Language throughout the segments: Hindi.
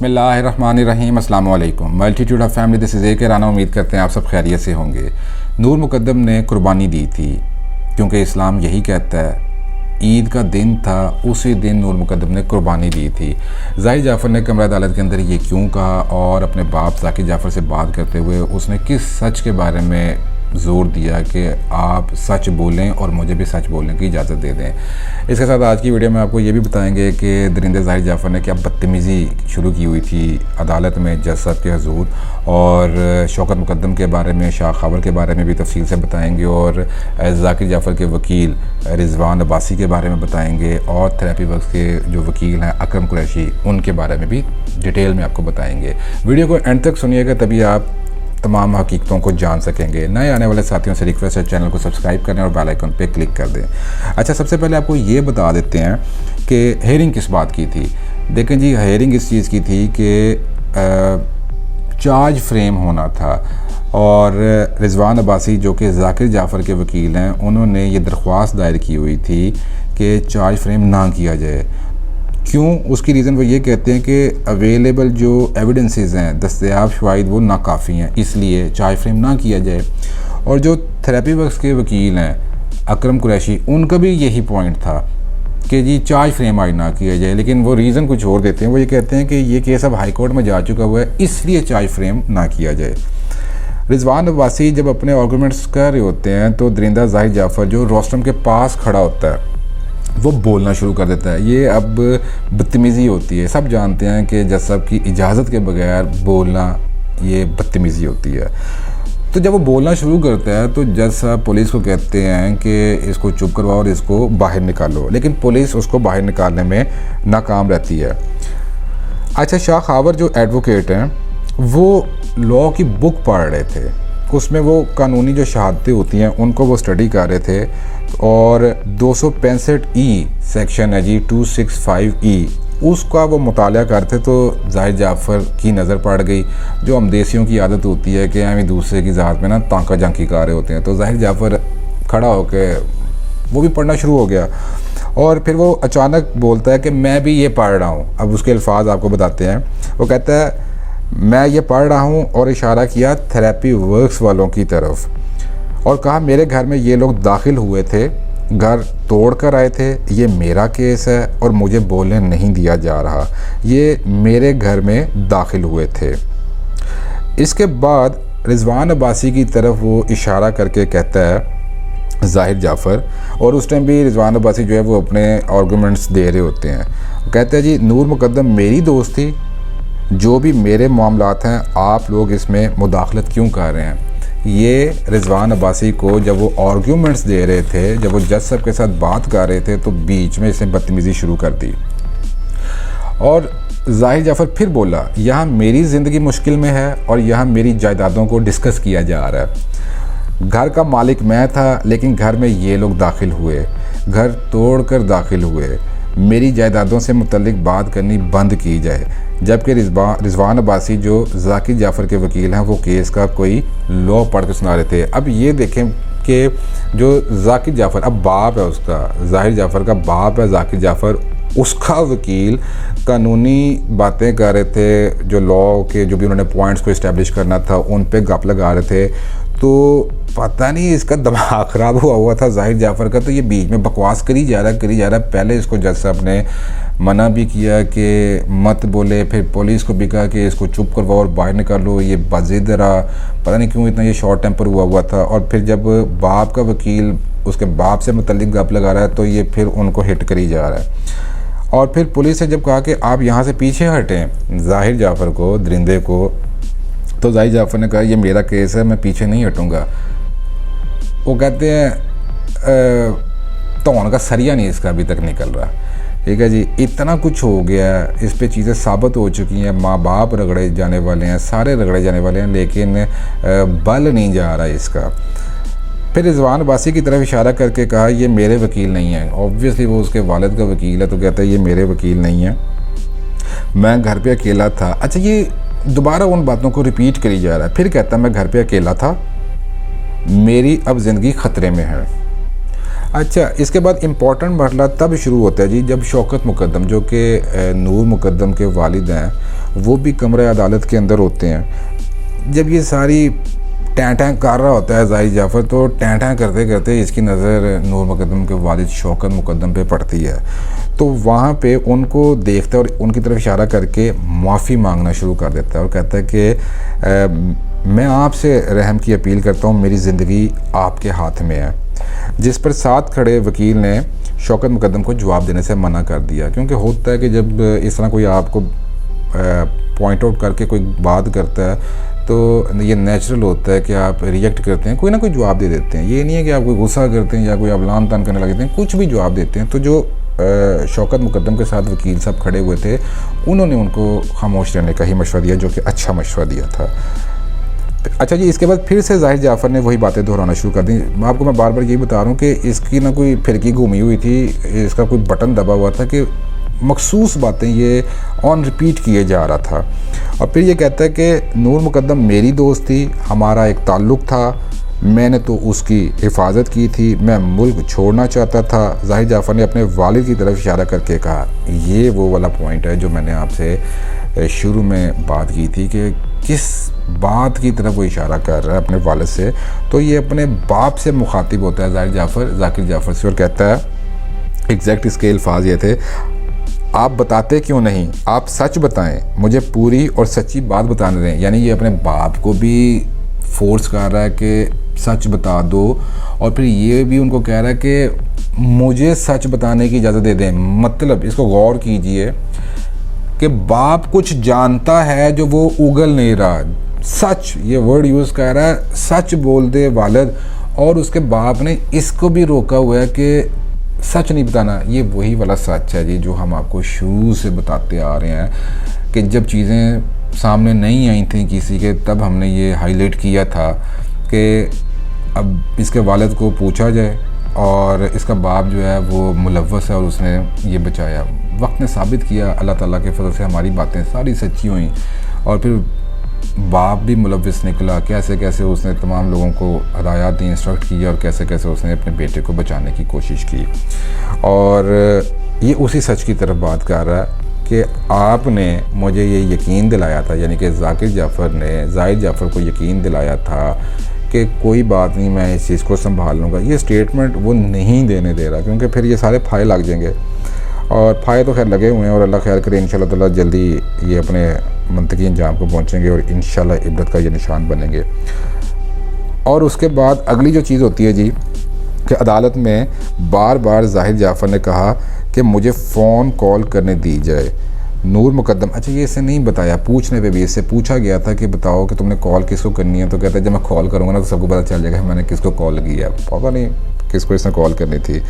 बिस्मिल्लाहिर्रहमानिर्रहीम अस्सलाम वालेकुम। Multitude of family, this is a के राना। उम्मीद करते हैं आप सब खैरियत से होंगे। नूर मुकद्दम ने कुर्बानी दी थी क्योंकि इस्लाम यही कहता है। ईद का दिन था, उसी दिन नूर मुकद्दम ने कुर्बानी दी थी। ज़ाहिर जाफ़र ने कमरा अदालत के अंदर ये क्यों कहा और अपने बाप ज़ाकिर जाफ़र से बात करते हुए उसने किस सच के बारे में ज़ोर दिया कि आप सच बोलें और मुझे भी सच बोलने की इजाज़त दे दें। इसके साथ आज की वीडियो में आपको ये भी बताएंगे कि दरिंदे ज़ाहिर जाफ़र ने क्या बदतमीज़ी शुरू की हुई थी अदालत में जज साहब के हुज़ूर, और शौकत मुकद्दम के बारे में, शाह खबर के बारे में भी तफसील से बताएंगे, और ज़ाकिर जाफ़र के वकील रिजवान अब्बासी के बारे में बताएंगे, और थेरेपी वर्क्स के जो वकील हैं अकरम कुरैशी, उनके बारे में भी डिटेल में आपको बताएंगे। वीडियो को एंड तक सुनिएगा, तभी आप तमाम हकीकतों को जान सकेंगे। नए आने वाले साथियों से रिक्वेस्ट है चैनल को सब्सक्राइब करें और बेल आइकन पे क्लिक कर दें। अच्छा, सबसे पहले आपको ये बता देते हैं कि हेयरिंग किस बात की थी। देखें जी, हेयरिंग इस चीज़ की थी कि चार्ज फ्रेम होना था, और रिजवान अब्बासी जो कि ज़ाकिर जाफ़र के वकील हैं, उन्होंने ये दरख्वास्त दायर की हुई थी कि चार्ज फ्रेम ना किया जाए। क्यों? उसकी रीज़न वो ये कहते हैं कि अवेलेबल जो एविडेंसेस हैं, दस्तयाब शवाहिद, वो नाकाफ़ी हैं, इसलिए चार्ज फ्रेम ना किया जाए। और जो थेरेपी वर्क्स के वकील हैं अकरम कुरैशी, उनका भी यही पॉइंट था कि जी चार्ज फ्रेम आज ना किया जाए, लेकिन वो रीज़न कुछ और देते हैं। वो ये कहते हैं कि ये केस अब हाई कोर्ट में जा चुका हुआ है, इसलिए चार्ज फ्रेम ना किया जाए। रिजवान अब्बासी जब अपने आर्गूमेंट्स कर रहे होते हैं तो दरिंदा ज़ाहिर जाफ़र जो रोस्टम के पास खड़ा होता है वो बोलना शुरू कर देता है। ये अब बदतमीज़ी होती है। सब जानते हैं कि जज साहब की इजाज़त के बगैर बोलना ये बदतमीज़ी होती है। तो जब वो बोलना शुरू करता है तो जज साहब पुलिस को कहते हैं कि इसको चुप करवाओ और इसको बाहर निकालो, लेकिन पुलिस उसको बाहर निकालने में नाकाम रहती है। अच्छा, शाह खबर जो एडवोकेट हैं वो लॉ की बुक पढ़ रहे थे, उसमें वो कानूनी जो शहादतें होती हैं उनको वो स्टडी कर रहे थे, और 265E सेक्शन है जी 265E, उसका वो मुताला करते तो ज़ाहिर जाफ़र की नज़र पड़ गई। जो हम देसियों की आदत होती है कि हम दूसरे की ज़ात में ना तांका झांकी कर रहे होते हैं, तो ज़ाहिर जाफ़र खड़ा होकर वो भी पढ़ना शुरू हो गया, और फिर वो अचानक बोलता है कि मैं भी ये पढ़ रहा हूँ। अब उसके अल्फाज आपको बताते हैं। वो कहता है मैं ये पढ़ रहा हूँ, और इशारा किया थेरेपी वर्क्स वालों की तरफ, और कहा मेरे घर में ये लोग दाखिल हुए थे, घर तोड़ कर आए थे, ये मेरा केस है और मुझे बोलने नहीं दिया जा रहा, ये मेरे घर में दाखिल हुए थे। इसके बाद रिजवान अब्बासी की तरफ वो इशारा करके कहता है ज़ाहिर जाफ़र, और उस टाइम भी रिजवान अब्बासी जो है वो अपने आर्गूमेंट्स दे रहे होते हैं। कहते हैं जी नूर मुकद्दम मेरी दोस्त थी, जो भी मेरे मामलात हैं आप लोग इसमें मुदाखलत क्यों कर रहे हैं। ये रिजवान अब्बासी को जब वो आर्ग्यूमेंट्स दे रहे थे, जब वो जज साहब के साथ बात कर रहे थे, तो बीच में इसने बदतमीज़ी शुरू कर दी। और ज़ाहिर जाफ़र फिर बोला यहाँ मेरी ज़िंदगी मुश्किल में है और यहाँ मेरी जायदादों को डिस्कस किया जा रहा है। घर का मालिक मैं था, लेकिन घर में ये लोग दाखिल हुए, घर तोड़ कर दाखिल हुए, मेरी जायदादों से मुतल्लिक बात करनी बंद की जाए। जबकि रिजवान अब्बासी जो ज़ाकिर जाफ़र के वकील हैं वो केस का कोई लॉ पढ़ के सुना रहे थे। अब ये देखें कि जो ज़ाकिर जाफ़र, अब बाप है उसका, ज़ाहिर जाफ़र का बाप है ज़ाकिर जाफ़र, उसका वकील कानूनी बातें कर रहे थे, जो लॉ के जो भी उन्होंने पॉइंट्स को इस्टेब्लिश करना था उन पे गप लगा रहे थे। तो पता नहीं इसका दिमाग ख़राब हुआ था ज़ाहिर जाफ़र का, तो ये बीच में बकवास करी जा रहा। पहले इसको जज साहब ने मना भी किया कि मत बोले, फिर पुलिस को भी कहा कि इसको चुप करवाओ और बाहर निकालो, ये बाज़िद रहा। पता नहीं क्यों इतना ये शॉर्ट टेम्पर हुआ था। और फिर जब बाप का वकील उसके बाप से मुतल्लिक गप लगा रहा है तो ये फिर उनको हिट करी जा रहा है। और फिर पुलिस से जब कहा कि आप यहाँ से पीछे हटें ज़ाहिर जाफ़र को, दरिंदे को, तो ज़ाहिर जाफ़र ने कहा ये मेरा केस है, मैं पीछे नहीं हटूँगा। वो कहते हैं तौन का सरिया नहीं इसका अभी तक निकल रहा। ठीक है जी, इतना कुछ हो गया, इस पे चीज़ें साबित हो चुकी हैं, माँ बाप रगड़े जाने वाले हैं, सारे रगड़े जाने वाले हैं, लेकिन बल नहीं जा रहा इसका। फिर रिजवान अब्बासी की तरफ इशारा करके कहा ये मेरे वकील नहीं हैं। ऑब्वियसली वो उसके वालिद का वकील है, तो कहता है ये मेरे वकील नहीं है, मैं घर पे अकेला था। अच्छा, ये दोबारा उन बातों को रिपीट करी जा रहा है। फिर कहता मैं घर पे अकेला था, मेरी अब ज़िंदगी ख़तरे में है। अच्छा, इसके बाद इम्पॉर्टेंट मसला तब शुरू होता है जी जब शौकत मुकद्दम जो कि नूर मुकद्दम के वालिद हैं, वो भी कमरे अदालत के अंदर होते हैं। जब ये सारी टैं टैं कर रहा होता है ज़ाहिर जाफ़र, तो टैं टैं करते करते इसकी नज़र नूर मुकद्दम के वालिद शौकत मुकद्दम पे पड़ती है। तो वहाँ पे उनको देखता है और उनकी तरफ इशारा करके माफ़ी मांगना शुरू कर देता है और कहता है कि मैं आपसे रहम की अपील करता हूँ, मेरी ज़िंदगी आपके हाथ में है। जिस पर साथ खड़े वकील ने शौकत मुकद्दम को जवाब देने से मना कर दिया, क्योंकि होता है कि जब इस तरह कोई आपको पॉइंट आउट करके कोई बात करता है तो ये नेचुरल होता है कि आप रिएक्ट करते हैं, कोई ना कोई जवाब दे देते हैं। ये नहीं है कि आप कोई गुस्सा करते हैं या कोई आप लान तान करने लगते हैं, कुछ भी जवाब देते हैं। तो जो शौकत मुकद्दम के साथ वकील साहब खड़े हुए थे, उन्होंने उनको खामोश रहने का ही मशवरा दिया, जो कि अच्छा मशवरा दिया था। अच्छा जी, इसके बाद फिर से ज़ाहिर जाफ़र ने वही बातें दोहराना शुरू कर दी। आपको मैं बार बार यही बता रहा हूँ कि इसकी ना कोई फिरकी घूमी हुई थी, इसका कोई बटन दबा हुआ था कि मखसूस बातें ये ऑन रिपीट किए जा रहा था। और फिर ये कहता है कि नूर मुकद्दम मेरी दोस्त थी, हमारा एक ताल्लुक़ था, मैंने तो उसकी हिफाजत की थी, मैं मुल्क छोड़ना चाहता था। ज़ाहिर जाफ़र ने अपने वालिद की तरफ इशारा करके कहा, ये वो वाला पॉइंट है जो मैंने आपसे शुरू में बात की थी कि किस बात की तरफ वो इशारा कर रहा है अपने वालिद से। तो ये अपने बाप से मुखातिब होता है ज़ाहिर जाफ़र, ज़ाकिर जाफ़र से, और कहता है, एग्जैक्ट इसके अल्फाज ये थे, आप बताते क्यों नहीं, आप सच बताएं, मुझे पूरी और सच्ची बात बताने दें। यानी ये अपने बाप को भी फोर्स कर रहा है कि सच बता दो, और फिर ये भी उनको कह रहा है कि मुझे सच बताने की इजाज़त दे दें। मतलब इसको गौर कीजिए कि बाप कुछ जानता है जो वो उगल नहीं रहा। सच, ये वर्ड यूज़ कर रहा है, सच बोल दे वालिद, और उसके बाप ने इसको भी रोका हुआ है कि सच नहीं बताना। ये वही वाला सच है जी जो हम आपको शुरू से बताते आ रहे हैं कि जब चीज़ें सामने नहीं आई थी किसी के, तब हमने ये हाईलाइट किया था कि अब इसके वालिद को पूछा जाए और इसका बाप जो है वो मुलव्वस है और उसने ये बचाया। वक्त ने साबित किया, अल्लाह ताला के फजल से हमारी बातें सारी सच्ची हुई, और फिर बाप भी मुलव्वस निकला, कैसे कैसे उसने तमाम लोगों को हदायत दी, इंस्ट्रक्ट किया, और कैसे कैसे उसने अपने बेटे को बचाने की कोशिश की। और ये उसी सच की तरफ बात कर रहा है कि आपने मुझे ये यकीन दिलाया था, यानी कि ज़ाकिर जाफ़र ने ज़ाहिर जाफ़र को यकीन दिलाया था कि कोई बात नहीं, मैं इस चीज़ को संभाल लूँगा। ये स्टेटमेंट वो नहीं देने दे रहा, क्योंकि फिर ये सारे फाये लग जाएंगे, और फाये तो खैर लगे हुए हैं, और अल्लाह खैर करे इंशाल्लाह ताला जल्दी ये अपने मंतकी अंजाम को पहुँचेंगे और इंशाल्लाह इबरत का ये निशान बनेंगे। और उसके बाद अगली जो चीज़ होती है जी कि अदालत में बार बार ज़ाहिर जाफ़र ने कहा कि मुझे फ़ोन कॉल करने दी जाए। नूर मुकद्दम, अच्छा ये इससे नहीं बताया, पूछने पे भी इससे पूछा गया था कि बताओ कि तुमने कॉल किसको करनी है, तो कहता है जब मैं कॉल करूँगा ना तो सबको पता चल जाएगा मैंने किसको कॉल किया, पता नहीं किसको इसने कॉल करनी थी।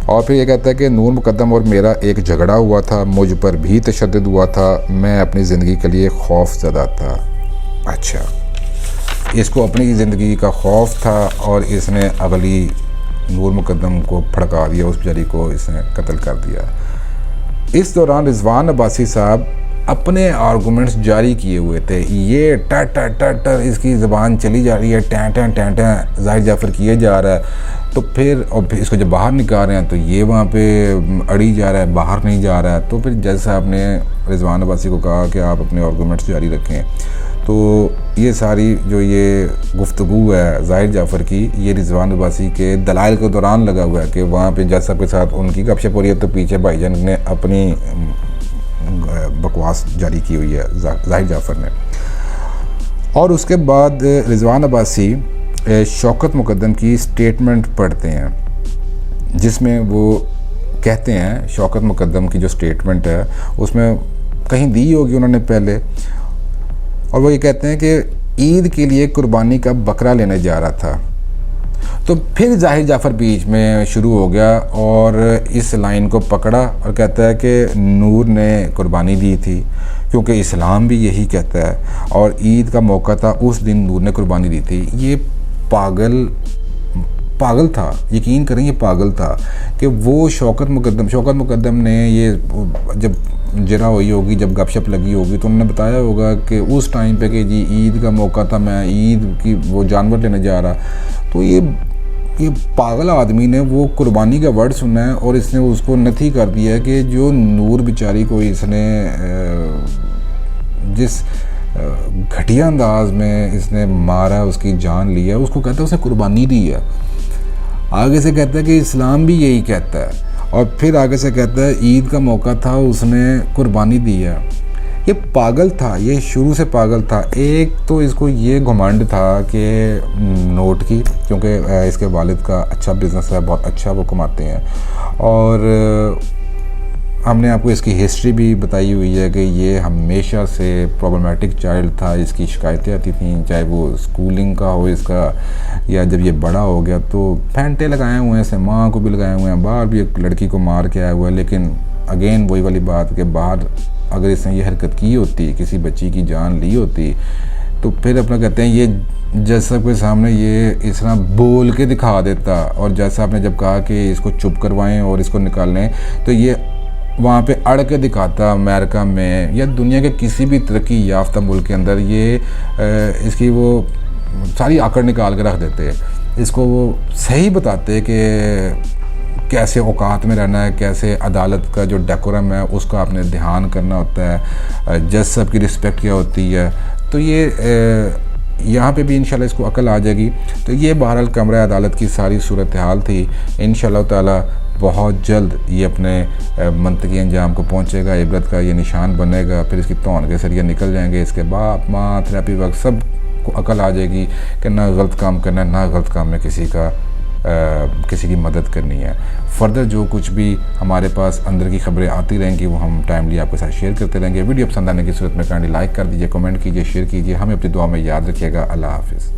और फिर ये कहता है कि नूर मुकद्दम और मेरा एक झगड़ा हुआ था, मुझ पर भी तशद्दुद हुआ था, मैं अपनी ज़िंदगी के लिए खौफज़दा था। अच्छा, इसको अपनी ज़िंदगी का खौफ था और इसने अगली नूर मुकद्दम को भड़का दिया, उस बेचारी को इसने कत्ल कर दिया। इस दौरान रिजवान अब्बासी साहब अपने आर्गूमेंट्स जारी किए हुए थे। ये टर टर टर टर इसकी ज़बान चली जा रही है, टैं टैं टैं टैं ज़ाहिर जाफ़र किए जा रहा है। तो फिर इसको जब बाहर निकाल रहे हैं तो ये वहाँ पे अड़ी जा रहा है, बाहर नहीं जा रहा है। तो फिर जज साहब ने रिजवान अब्बासी को कहा कि आप अपने आर्गूमेंट्स जारी रखें। तो ये सारी जो ये गुफ्तगू है ज़ाहिर जाफ़र की, ये रिजवान अब्बासी के दलाइल के दौरान लगा हुआ है कि वहाँ पे जज साहब के साथ उनकी गपशप हो रही है, तो पीछे भाईजान ने अपनी बकवास जारी की हुई है ज़ाहिर जाफ़र ने। और उसके बाद रिजवान अब्बासी शौकत मुकद्दम की स्टेटमेंट पढ़ते हैं, जिसमें वो कहते हैं, शौकत मुकद्दम की जो स्टेटमेंट है उसमें कहीं दी होगी उन्होंने पहले, और वो ये कहते हैं कि ईद के लिए कुर्बानी का बकरा लेने जा रहा था। तो फिर ज़ाहिर जाफ़र बीच में शुरू हो गया और इस लाइन को पकड़ा और कहता है कि नूर ने कुर्बानी दी थी, क्योंकि इस्लाम भी यही कहता है, और ईद का मौका था, उस दिन नूर ने कुर्बानी दी थी। ये पागल था, यकीन करें ये पागल था कि वो शौकत मुकद्दम ने ये जब जरा हुई होगी, जब गपशप लगी होगी, तो उन्होंने बताया होगा कि उस टाइम पे कि जी ईद का मौका था, मैं ईद की वो जानवर लेने जा रहा। तो ये पागल आदमी ने वो कुर्बानी का वर्ड सुना है और इसने उसको नथी कर दिया है कि जो नूर बेचारी को इसने जिस घटिया अंदाज में इसने मारा, उसकी जान ली है, उसको कहता है उसने कुर्बानी दी है। आगे से कहता है कि इस्लाम भी यही कहता है, और फिर आगे से कहता है ईद का मौका था, उसने कुर्बानी दी है। ये पागल था, ये शुरू से पागल था। एक तो इसको ये घमंड था कि नोट की, क्योंकि इसके वालिद का अच्छा बिज़नेस है, बहुत अच्छा वो कमाते हैं, और हमने आपको इसकी हिस्ट्री भी बताई हुई है कि ये हमेशा से प्रॉब्लमेटिक चाइल्ड था। इसकी शिकायतें आती थी, चाहे वो स्कूलिंग का हो इसका, या जब ये बड़ा हो गया तो फैंटे लगाए हुए हैं, इसने माँ को भी लगाए हुए हैं, बाहर भी एक लड़की को मार के आया हुआ है। लेकिन अगेन वही वाली बात कि बाहर अगर इसने ये हरकत की होती, किसी बच्ची की जान ली होती, तो फिर अपना कहते हैं ये जज साहब के सामने ये इस तरह बोल के दिखा देता। और जैसा आपने जब कहा कि इसको चुप करवाएं और इसको निकालें, तो ये वहाँ पे अड़ के दिखाता। अमेरिका में या दुनिया के किसी भी तरक्की याफ्ता मुल्क के अंदर ये इसकी वो सारी आकड़ निकाल के रख देते। इसको वो सही बताते कि कैसे औकात में रहना है, कैसे अदालत का जो डेकोरम है उसका आपने ध्यान करना होता है, जज साहब की रिस्पेक्ट क्या होती है। तो ये यहाँ पे भी इंशाल्लाह इसको अकल आ जाएगी। तो ये बहरहाल कमरा अदालत की सारी सूरत हाल थी। इंशाल्लाह ताला बहुत जल्द ये अपने मंतकी अंजाम को पहुँचेगा, इबरत का ये निशान बनेगा, फिर इसकी तौन के सरिया निकल जाएंगे। इसके बाप माँ थेरेपी वक्त सब को अकल आ जाएगी कि ना गलत काम करना है, ना गलत काम में किसी की मदद करनी है। फर्दर जो कुछ भी हमारे पास अंदर की खबरें आती रहेंगी वो हम टाइमली आपके साथ शेयर करते रहेंगे। वीडियो पसंद आने की सूरत में काइंडली लाइक कर दीजिए, कमेंट कीजिए, शेयर कीजिए। हमें अपनी दुआ में याद रखिएगा। अल्लाह हाफिज़।